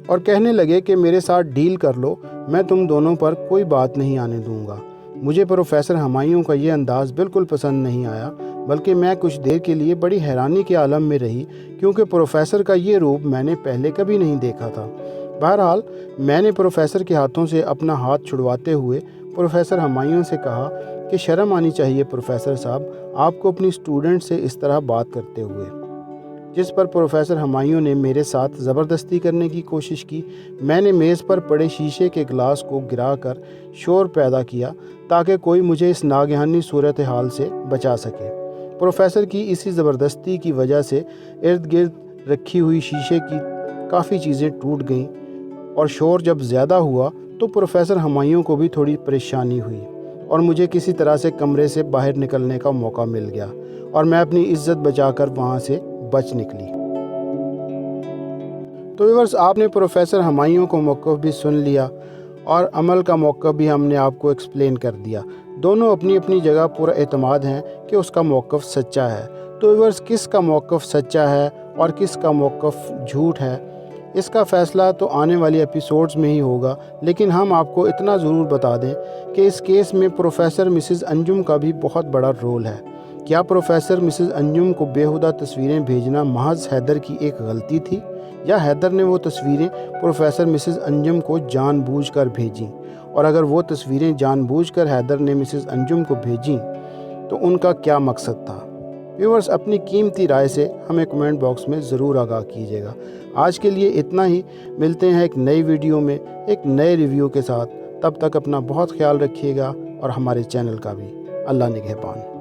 اور کہنے لگے کہ میرے ساتھ ڈیل کر لو، میں تم دونوں پر کوئی بات نہیں آنے دوں گا۔ مجھے پروفیسر ہمایوں کا یہ انداز بالکل پسند نہیں آیا، بلکہ میں کچھ دیر کے لیے بڑی حیرانی کے عالم میں رہی، کیونکہ پروفیسر کا یہ روپ میں نے پہلے کبھی نہیں دیکھا تھا۔ بہرحال میں نے پروفیسر کے ہاتھوں سے اپنا ہاتھ چھڑواتے ہوئے پروفیسر ہمایوں سے کہا کہ شرم آنی چاہیے پروفیسر صاحب، آپ کو اپنی اسٹوڈنٹ سے اس طرح بات کرتے ہوئے، जिस पर प्रोफेसर हुमायूं ने मेरे साथ ज़बरदस्ती करने की कोशिश की। मैंने मेज़ पर पड़े शीशे के गिलास को गिराकर शोर पैदा किया ताकि कोई मुझे इस नागहानी सूरत हाल से बचा सके। प्रोफेसर की इसी ज़बरदस्ती की वजह से इर्द गिर्द रखी हुई शीशे की काफ़ी चीज़ें टूट गईं और शोर जब ज़्यादा हुआ तो प्रोफेसर हुमायूं को भी थोड़ी परेशानी हुई और मुझे किसी तरह से कमरे से बाहर निकलने का मौका मिल गया और मैं अपनी इज्जत बचाकर वहाँ से बच निकली। तो व्यूअर्स, आपने प्रोफेसर हुमायूं को मौक़िफ़ भी सुन लिया और अमल का मौक़िफ़ भी हमने आपको एक्सप्लेन कर दिया। दोनों अपनी अपनी जगह पूरा एतमाद हैं कि उसका मौक़िफ़ सच्चा है। तो व्यूअर्स, किसका मौक़िफ़ सच्चा है और किसका मौक़िफ़ झूठ है, इसका फ़ैसला तो आने वाली एपिसोड्स में ही होगा, लेकिन हम आपको इतना ज़रूर बता दें कि इस केस में प्रोफेसर मिसेस अंजुम का भी बहुत बड़ा रोल है। क्या प्रोफेसर मिसेस अंजुम को बेहुदा तस्वीरें भेजना महज हैदर की एक गलती थी, या हैदर ने वो तस्वीरें प्रोफेसर मिसेस अंजुम को जानबूझकर भेजीं? और अगर वो तस्वीरें जानबूझकर हैदर ने मिसेस अंजुम को भेजीं तो उनका क्या मकसद था? व्यूअर्स, अपनी कीमती राय से हमें कमेंट बॉक्स में ज़रूर आगाह कीजिएगा। आज के लिए इतना ही, मिलते हैं एक नई वीडियो में एक नए रिव्यू के साथ। तब तक अपना बहुत ख्याल रखिएगा और हमारे चैनल का भी। अल्लाह निगहबान।